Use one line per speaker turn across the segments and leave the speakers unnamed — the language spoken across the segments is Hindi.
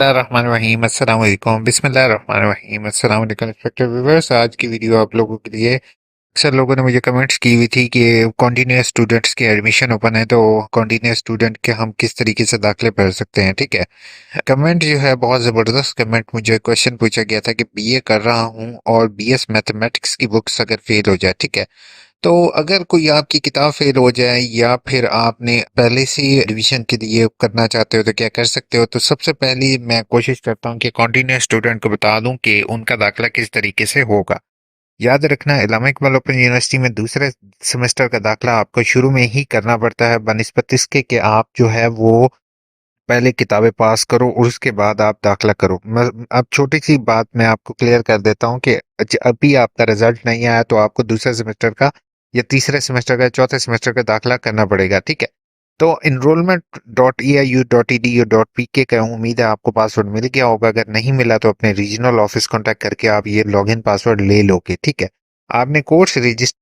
बिस्मिल्लाहिर्रहमानिर्रहीम अस्सलाम वालेकुम बिस्मिल्लाहिर्रहमानिर्रहीम अस्सलाम वालेकुम रिस्पेक्टेड व्यूअर्स। आज की वीडियो आप लोगों के लिए अक्सर लोगों ने मुझे कमेंट्स की हुई थी कि कॉन्टिन्यूस स्टूडेंट्स के एडमिशन ओपन है, तो कॉन्टिन्यूस स्टूडेंट के हम किस तरीके से दाखिले भर सकते हैं। ठीक है, कमेंट जो है बहुत ज़बरदस्त कमेंट, मुझे क्वेश्चन पूछा गया था कि बीए कर रहा हूँ और बीएस मैथमेटिक्स की बुक्स अगर फेल हो जाए, ठीक है, तो अगर कोई आपकी किताब फेल हो जाए या फिर आपने पहले से रिवीजन के लिए करना चाहते हो तो क्या कर सकते हो। तो सबसे पहले मैं कोशिश करता हूँ कि कॉन्टिन्यूस स्टूडेंट को बता दूं कि उनका दाखिला किस तरीके से होगा। याद रखना, इलामा इकबाल ओपन यूनिवर्सिटी में दूसरे सेमेस्टर का दाखिला आपको शुरू में ही करना पड़ता है, बनिस्बत इसके कि आप जो है वो पहले किताबें पास करो और उसके बाद आप दाखिला करो। अब छोटी सी बात मैं आपको क्लियर कर देता हूँ कि अभी आपका रिजल्ट नहीं आया तो आपको दूसरे सेमेस्टर का या तीसरे सेमेस्टर का चौथे सेमेस्टर का दाखिला करना पड़ेगा। ठीक है, तो enrollment.eiu.edu.pk का उम्मीद है आपको पासवर्ड मिल गया होगा। अगर नहीं मिला तो अपने रीजनल ऑफिस कांटेक्ट करके आप ये लॉगिन पासवर्ड ले लोगे। ठीक है, आपने कोर्स रजिस्टर,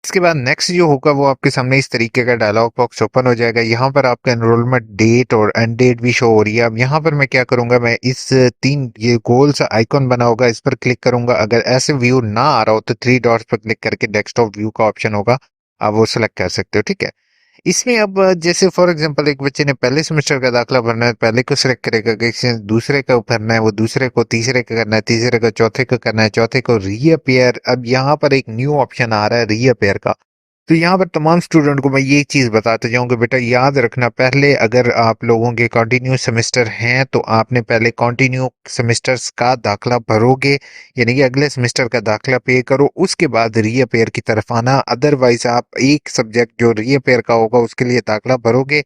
इसके बाद नेक्स्ट जो होगा वो आपके सामने इस तरीके का डायलॉग बॉक्स ओपन हो जाएगा। यहाँ पर आपका एनरोलमेंट डेट और एंड डेट भी शो हो रही है। अब यहाँ पर मैं क्या करूंगा, मैं इस तीन ये गोल सा आइकॉन बना होगा इस पर क्लिक करूंगा। अगर ऐसे व्यू ना आ रहा हो तो थ्री डॉट्स पर क्लिक करके डेस्कटॉप व्यू का ऑप्शन होगा, आप वो सेलेक्ट कर सकते हो। ठीक है, इसमें अब जैसे फॉर एग्जांपल एक बच्चे ने पहले सेमेस्टर का दाखिला भरना है, पहले को सिलेक्ट करेगा, किसी ने दूसरे का भरना है वो दूसरे को, तीसरे का करना है तीसरे को, चौथे को करना है चौथे को, रीअपेयर। अब यहाँ पर एक न्यू ऑप्शन आ रहा है रीअपेयर का। तो यहाँ पर तमाम स्टूडेंट को मैं ये चीज बताते जाऊँ कि बेटा याद रखना, पहले अगर आप लोगों के कंटिन्यू सेमेस्टर हैं तो आपने पहले कंटिन्यू सेमेस्टर्स का दाखिला भरोगे, यानी कि अगले सेमेस्टर का दाखिला पे करो, उसके बाद रीअपेयर की तरफ आना। अदरवाइज आप एक सब्जेक्ट जो रीअपेयर का होगा उसके लिए दाखिला भरोगे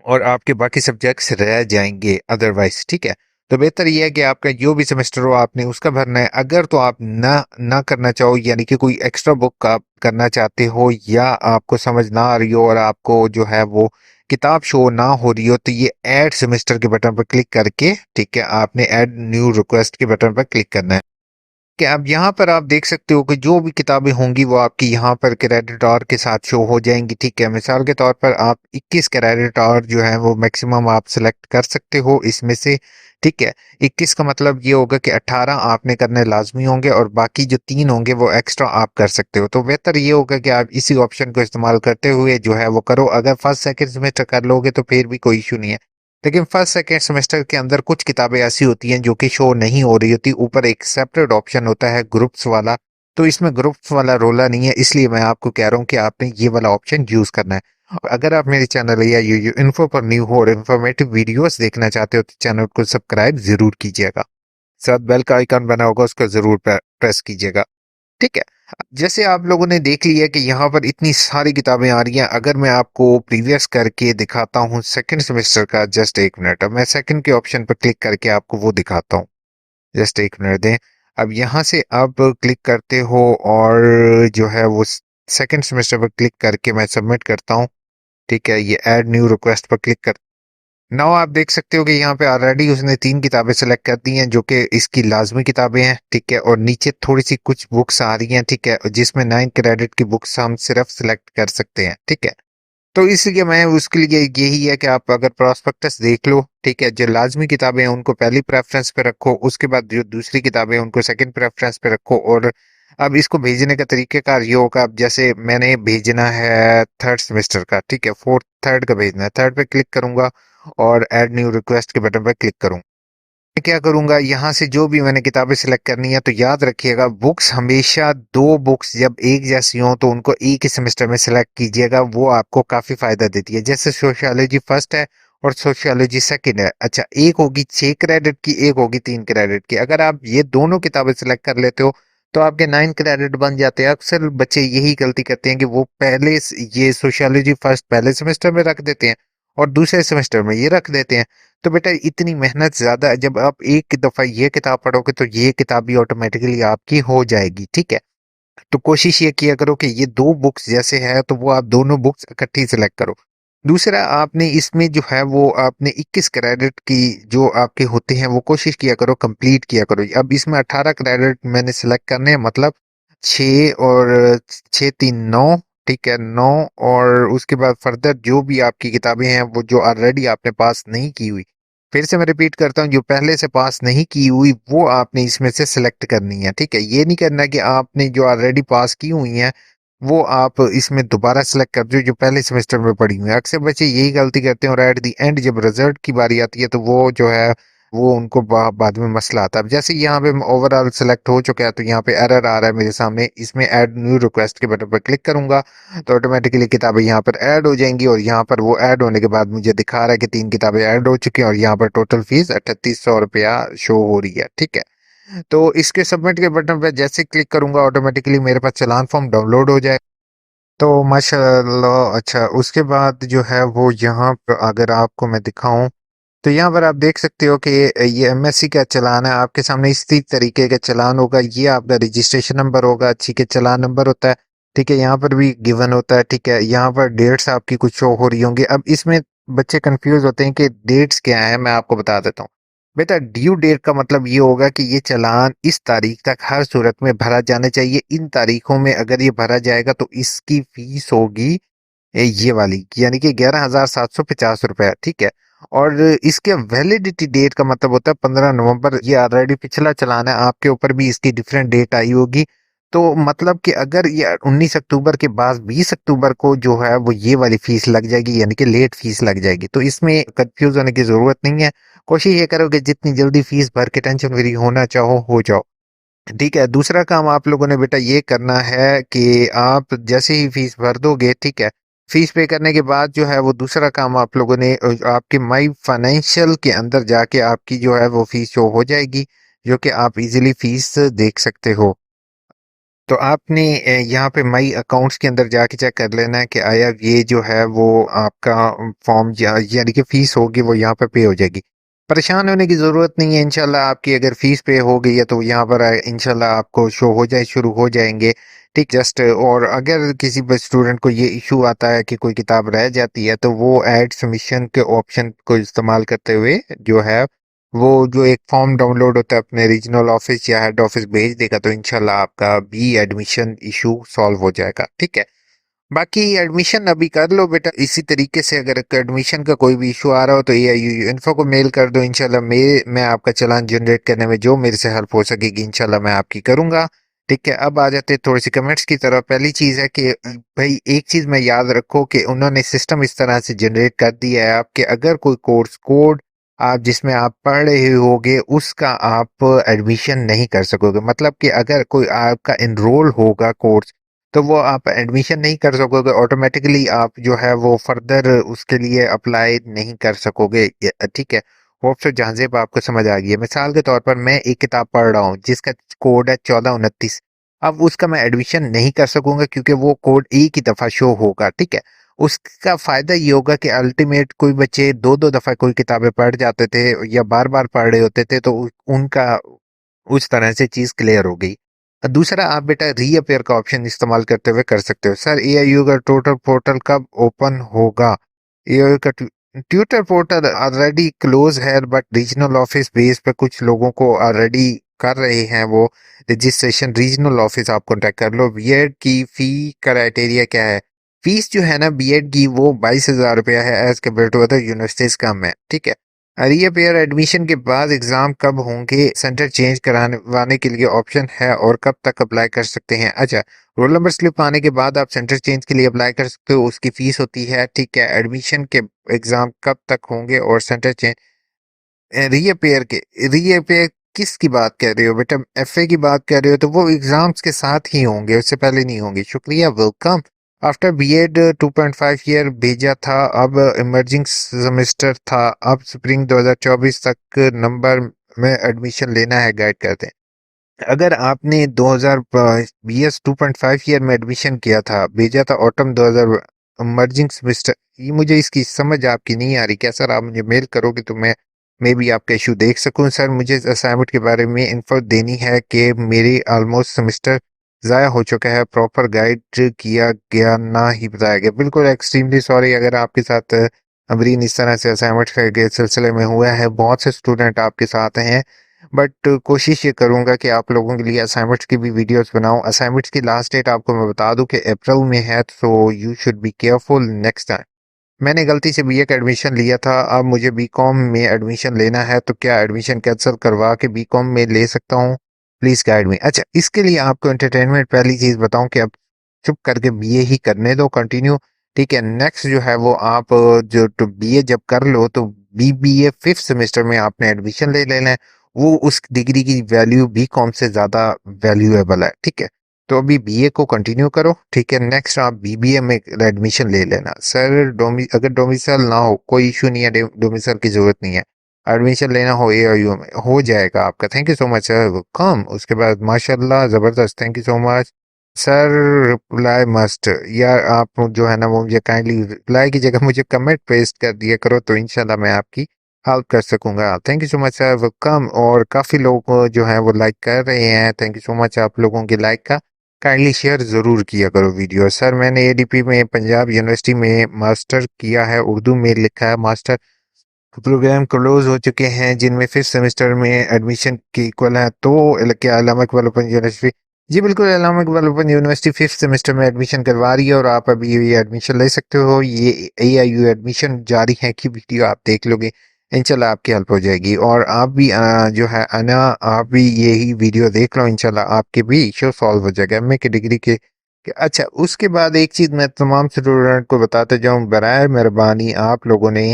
और आपके बाकी सब्जेक्ट्स रह जाएंगे अदरवाइज। ठीक है, तो बेहतर यह है कि आपका जो भी सेमेस्टर हो आपने उसका भरना है। अगर तो आप ना करना चाहो, यानी कि कोई एक्स्ट्रा बुक आप करना चाहते हो या आपको समझ ना आ रही हो और आपको जो है वो किताब शो ना हो रही हो, तो ये ऐड सेमेस्टर के बटन पर क्लिक करके, ठीक है, आपने ऐड न्यू रिक्वेस्ट के बटन पर क्लिक करना है। कि अब यहाँ पर आप देख सकते हो कि जो भी किताबें होंगी वो आपकी यहाँ पर क्रेडिट आवर के साथ शो हो जाएंगी। ठीक है, मिसाल के तौर पर आप 21 क्रेडिट आवर जो है वो मैक्सिमम आप सिलेक्ट कर सकते हो इसमें से। ठीक है, 21 का मतलब ये होगा कि 18 आपने करने लाजमी होंगे और बाकी जो 3 होंगे वो एक्स्ट्रा आप कर सकते हो। तो बेहतर ये होगा कि आप इसी ऑप्शन को इस्तेमाल करते हुए जो है वो करो। अगर फर्स्ट सेकंड सेमेस्टर कर लोगे तो फिर भी कोई इशू नहीं है, लेकिन फर्स्ट सेकेंड सेमेस्टर के अंदर कुछ किताबें ऐसी होती हैं जो कि शो नहीं हो रही होती। ऊपर एक सेपरेट ऑप्शन होता है ग्रुप्स वाला, तो इसमें ग्रुप्स वाला रोला नहीं है, इसलिए मैं आपको कह रहा हूँ कि आपने ये वाला ऑप्शन यूज करना है। और अगर आप मेरे चैनल या यू इन्फो पर न्यू हो और इन्फॉर्मेटिव वीडियोस देखना चाहते हो तो चैनल को सब्सक्राइब जरूर कीजिएगा, साथ बेल का आइकन बना होगा उसको जरूर प्रेस कीजिएगा। ठीक है, जैसे आप लोगों ने देख लिया कि यहाँ पर इतनी सारी किताबें आ रही हैं। अगर मैं आपको प्रीवियस करके दिखाता हूँ सेकंड सेमेस्टर का, जस्ट एक मिनट, अब मैं सेकंड के ऑप्शन पर क्लिक करके आपको वो दिखाता हूँ, जस्ट एक मिनट दें। अब यहाँ से आप क्लिक करते हो और जो है वो सेकंड सेमेस्टर पर क्लिक करके मैं सबमिट करता हूँ। ठीक है, ये ऐड न्यू रिक्वेस्ट पर क्लिक कर, नाउ आप देख सकते हो कि यहाँ पे ऑलरेडी उसने 3 किताबें सेलेक्ट कर दी हैं जो कि इसकी लाजमी किताबें हैं। ठीक है, और नीचे थोड़ी सी कुछ बुक्स आ रही हैं, ठीक है, जिसमें 9 क्रेडिट की बुक्स हम सिर्फ सिलेक्ट कर सकते हैं। ठीक है, तो इसलिए मैं उसके लिए यही है कि आप अगर प्रोस्पेक्टस देख लो, ठीक है, जो लाजमी किताबें हैं उनको पहली प्रेफरेंस पे रखो, उसके बाद जो दूसरी किताबें हैं उनको सेकंड प्रेफरेंस पे रखो। और अब इसको भेजने का तरीकेकार ये होगा, अब जैसे मैंने भेजना है थर्ड सेमेस्टर का, ठीक है, फोर्थ थर्ड का भेजना है, थर्ड पे क्लिक करूंगा और ऐड न्यू रिक्वेस्ट के बटन पर क्लिक करूंगा। मैं क्या करूंगा, यहाँ से जो भी मैंने किताबें सिलेक्ट करनी है, तो याद रखिएगा बुक्स हमेशा दो बुक्स जब एक जैसी हो तो उनको एक ही सेमेस्टर में सिलेक्ट कीजिएगा, वो आपको काफी फायदा देती है। जैसे सोशियोलॉजी फर्स्ट है और सोशियोलॉजी सेकंड है, अच्छा, एक होगी 6 क्रेडिट की, एक होगी 3 क्रेडिट की। अगर आप ये दोनों किताबें सिलेक्ट कर लेते हो तो आपके 9 क्रेडिट बन जाते हैं। अक्सर बच्चे यही गलती करते हैं कि वो पहले ये सोशियोलॉजी फर्स्ट पहले सेमेस्टर में रख देते हैं और दूसरे सेमेस्टर में ये रख देते हैं। तो बेटा इतनी मेहनत ज्यादा है, जब आप एक दफा ये किताब पढ़ोगे तो ये किताब भी ऑटोमेटिकली आपकी हो जाएगी। ठीक है, तो कोशिश ये किया करो कि ये दो बुक्स जैसे है तो वो आप दोनों बुक्स इकट्ठी सेलेक्ट करो। दूसरा, आपने इसमें जो है वो आपने 21 क्रेडिट की जो आपके होते हैं वो कोशिश किया करो कंप्लीट किया करो। अब इसमें 18 क्रेडिट मैंने सेलेक्ट करने हैं, मतलब 6 और 6 3 9, ठीक है, 9। और उसके बाद फर्दर जो भी आपकी किताबें हैं वो जो ऑलरेडी आपने पास नहीं की हुई, फिर से मैं रिपीट करता हूँ, जो पहले से पास नहीं की हुई वो आपने इसमें से सिलेक्ट करनी है, ठीक है। ये नहीं करना कि आपने जो ऑलरेडी पास की हुई हैं वो आप इसमें दोबारा सेलेक्ट कर दो जो पहले सेमेस्टर में पढ़ी हुई है। अक्सर बच्चे यही गलती करते हैं और एट द एंड जब रिजल्ट की बारी आती है तो वो जो है वो उनको बाद में मसला आता है। अब जैसे यहाँ पे ओवरऑल सेलेक्ट हो चुका है तो यहाँ पे एरर आ रहा है मेरे सामने, इसमें ऐड न्यू रिक्वेस्ट के बटन पर क्लिक करूंगा तो ऑटोमेटिकली किताबें यहाँ पर ऐड हो जाएंगी और यहाँ पर वो ऐड होने के बाद मुझे दिखा रहा है कि 3 किताबें ऐड हो चुकी हैं और यहाँ पर टोटल फीस 3800 रुपया शो हो रही है, ठीक है। तो इसके सबमिट के बटन पर जैसे क्लिक करूंगा ऑटोमेटिकली मेरे पास चालान फॉर्म डाउनलोड हो जाए। तो माशाल्लाह, अच्छा उसके बाद जो है वो यहाँ पर अगर आपको मैं दिखाऊं तो यहाँ पर आप देख सकते हो कि ये एमएससी का चालान है, आपके सामने इसी तरीके का चालान होगा। ये आपका रजिस्ट्रेशन नंबर होगा, ठीक है, चालान नंबर होता है, ठीक है, यहाँ पर भी गिवन होता है, ठीक है। यहाँ पर डेट्स आपकी कुछ शो हो रही होंगी। अब इसमें बच्चे कंफ्यूज होते हैं कि डेट्स क्या है, मैं आपको बता देता हूँ। बेटा ड्यू डेट का मतलब ये होगा कि ये चालान इस तारीख तक हर सूरत में भरा जाना चाहिए। इन तारीखों में अगर ये भरा जाएगा तो इसकी फीस होगी ये वाली, यानी कि 11,750 रुपया, ठीक है। और इसके वैलिडिटी डेट का मतलब होता है 15 नवंबर। ये ऑलरेडी पिछला चालान है, आपके ऊपर भी इसकी डिफरेंट डेट आई होगी। तो मतलब कि अगर ये 19 अक्टूबर के बाद 20 अक्टूबर को जो है वो ये वाली फीस लग जाएगी, यानी कि लेट फीस लग जाएगी। तो इसमें कंफ्यूज होने की जरूरत नहीं है। कोशिश ये करो कि जितनी जल्दी फीस भर के टेंशन फ्री होना चाहो हो जाओ, ठीक है। दूसरा काम आप लोगों ने बेटा ये करना है कि आप जैसे ही फीस भर दोगे, ठीक है, फीस पे करने के बाद जो है वो दूसरा काम आप लोगों ने आपके माई फाइनेंशियल के अंदर जाके आपकी जो है वो फीस शो हो जाएगी, जो कि आप इजीली फीस देख सकते हो। तो आपने यहाँ पे माई अकाउंट्स के अंदर जाके चेक कर लेना है कि आया ये जो है वो आपका फॉर्म यानी कि फीस होगी वो यहाँ पे पे हो जाएगी। परेशान होने की ज़रूरत नहीं है, इंशाल्लाह आपकी अगर फीस पे हो गई है तो यहाँ पर इंशाल्लाह आपको शो हो जाए, शुरू हो जाएंगे, ठीक, जस्ट। और अगर किसी स्टूडेंट को ये इशू आता है कि कोई किताब रह जाती है तो वो ऐड सबमिशन के ऑप्शन को इस्तेमाल करते हुए जो है वो जो एक फॉर्म डाउनलोड होता है अपने रीजनल ऑफिस या हेड ऑफिस भेज देगा तो इंशाल्लाह आपका भी एडमिशन इशू सॉल्व हो जाएगा, ठीक है। बाकी एडमिशन अभी कर लो बेटा इसी तरीके से। अगर एडमिशन का कोई भी इशू आ रहा हो तो AIU इन्फो को मेल कर दो, इंशाल्लाह मैं आपका चालान जनरेट करने में जो मेरे से हेल्प हो सकेगी इंशाल्लाह मैं आपकी करूंगा, ठीक है। अब आ जाते हैं थोड़ी सी कमेंट्स की तरफ। पहली चीज है कि भाई एक चीज में याद रखो कि उन्होंने सिस्टम इस तरह से जनरेट कर दिया है आपके अगर कोई कोर्स कोड आप जिसमें आप पढ़ रहे होगे उसका आप एडमिशन नहीं कर सकोगे। मतलब कि अगर कोई आपका इनरोल होगा कोर्स तो वो आप एडमिशन नहीं कर सकोगे, ऑटोमेटिकली आप जो है वो फर्दर उसके लिए अप्लाई नहीं कर सकोगे, ठीक है। होप सो जहां से आपको समझ आ गई है। मिसाल के तौर पर मैं एक किताब पढ़ रहा हूँ जिसका कोड है 1429, अब उसका मैं एडमिशन नहीं कर सकूंगा क्योंकि वो कोड एक ही दफा शो होगा, ठीक है। उसका फायदा ये होगा कि अल्टीमेट कोई बच्चे दो दो दफा कोई किताबें पढ़ जाते थे या बार बार पढ़ रहे होते थे तो उनका उस तरह से चीज क्लियर हो गई। दूसरा आप बेटा रीअपेयर का ऑप्शन इस्तेमाल करते हुए कर सकते हो। सर AIU का टोटल पोर्टल कब ओपन होगा? AIU का ट्विटर पोर्टल ऑलरेडी क्लोज है बट रीजनल ऑफिस बेस पे कुछ लोगों को ऑलरेडी कर रहे हैं वो रजिस्ट्रेशन। रीजनल ऑफिस आप कॉन्टेक्ट कर लो। बीएड की फी क्राइटेरिया क्या है? फीस जो है ना बीएड की वो 22,000 रुपया है as compare to other universities कम है, ठीक है। रीअपेयर एडमिशन के बाद एग्जाम कब होंगे? सेंटर चेंज कराने के लिए ऑप्शन है और कब तक अप्लाई कर सकते हैं? अच्छा, रोल नंबर स्लिप आने के बाद आप सेंटर चेंज के लिए अप्लाई कर सकते हो, उसकी फीस होती है, ठीक है। एडमिशन के एग्जाम कब तक होंगे और सेंटर चेंज रीअपेयर के रीअपेयर किसकी बात कर रहे हो बेटा? FA की बात कर रहे हो तो वो एग्जाम्स के साथ ही होंगे, उससे पहले नहीं होंगे। शुक्रिया, वेलकम। आफ्टर बीएड 2.5 ईयर भेजा था, अब इमर्जिंग सेमेस्टर था, अब स्प्रिंग 2024 तक नंबर में एडमिशन लेना है, गाइड करते हैं। अगर आपने 2020 2.5 ईयर में एडमिशन किया था, भेजा था ऑटम 2000 इमर्जिंग सेमेस्टर, ये मुझे इसकी समझ आपकी नहीं आ रही। क्या सर आप मुझे मेल करोगे तो मैं भी आपका इशू देख सकूं? सर मुझे असाइनमेंट के बारे में इन्फो देनी है कि मेरी ऑलमोस्ट सेमेस्टर ज़ाया हो चुका है, प्रॉपर गाइड किया गया ना ही बताया गया। बिल्कुल एक्सट्रीमली सॉरी अगर आपके साथ अमरीन इस तरह से असाइनमेंट के सिलसिले में हुआ है। बहुत से स्टूडेंट आपके साथ हैं बट कोशिश ये करूंगा कि आप लोगों के लिए असाइनमेंट्स की भी वीडियोस बनाऊं। असाइनमेंट्स की लास्ट डेट आपको मैं बता दूं कि अप्रैल में है, so you should be careful next time. मैंने गलती से बीए का एडमिशन लिया था, अब मुझे बीकॉम में एडमिशन लेना है, तो क्या एडमिशन कैंसिल करवा के बीकॉम में ले सकता हूँ? Please guide me. अच्छा, इसके लिए आपको एंटरटेनमेंट पहली चीज बताऊं कि अब चुप करके बीए ही करने दो कंटिन्यू। ठीक है, नेक्स्ट जो है वो आप जो तो बीए जब कर लो तो बीबीए फिफ्थ सेमेस्टर में आपने एडमिशन ले लेना है। वो उस डिग्री की वैल्यू बीकॉम से ज्यादा वैल्यूएबल है। ठीक है, तो अभी बीए को कंटिन्यू करो। ठीक है, नेक्स्ट आप बीबीए में एडमिशन ले लेना। सर अगर डोमिसाइल ना हो कोई इशू नहीं है, डोमिसाइल की जरूरत नहीं है। एडमिशन लेना हो एआईयू में हो जाएगा आपका। Thank you so much sir. कम उसके बाद माशाल्लाह जबरदस्त, thank you so much sir. Reply must, यार आप जो है ना वो मुझे काइंडली रिप्लाई की जगह मुझे कमेंट पेस्ट कर दिया करो, तो इंशाल्लाह मैं आपकी हेल्प कर सकूंगा। Thank you so much sir, welcome. और काफी लोग जो है वो लाइक कर रहे हैं, थैंक यू सो मच आप लोगों की लाइक का। काइंडली शेयर ज़रूर किया करो वीडियो। सर मैंने एडीपी में पंजाब यूनिवर्सिटी में मास्टर किया है, उर्दू में लिखा है मास्टर। प्रोग्राम क्लोज हो चुके हैं जिनमें फिफ्थ सेमेस्टर में एडमिशन के इक्वल है, तो क्या अल्लामा इकबाल ओपन यूनिवर्सिटी? जी बिल्कुल, Allama Iqbal open university fifth semester में एडमिशन करवा रही है और आप अभी ये एडमिशन ले सकते हो। ये एआईयू एडमिशन जारी है की वीडियो आप देख लोगे, इंशाल्लाह आपकी हेल्प हो जाएगी। और आप भी जो है अना, आप भी यही वीडियो देख लो, इंशाल्लाह आपके भी इशू सॉल्व हो जाएगा एमए की डिग्री के। अच्छा, उसके बाद एक चीज मैं तमाम स्टूडेंट को बताते जाऊं, बराए मेहरबानी आप लोगों ने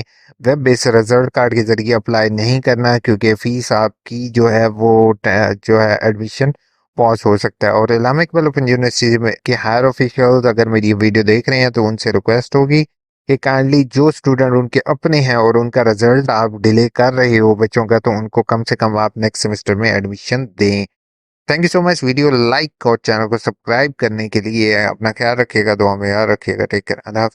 वेब बेस्ड रिजल्ट कार्ड के जरिए अप्लाई नहीं करना है, क्योंकि फीस आपकी जो है वो जो है एडमिशन पॉज हो सकता है। और इस्लामिक इकबाल ओपन यूनिवर्सिटी में के हायर ऑफिशियल्स अगर मेरी ये वीडियो देख रहे हैं तो उनसे रिक्वेस्ट होगी कि काइंडली जो स्टूडेंट उनके अपने हैं और उनका रिजल्ट आप डिले कर रहे हो बच्चों का, तो उनको कम से कम आप नेक्स्ट सेमेस्टर में एडमिशन दें। Thank you so much. Video like और चैनल को सब्सक्राइब करने के लिए। अपना ख्याल रखिएगा, दुआ में याद रखिएगा। Take care.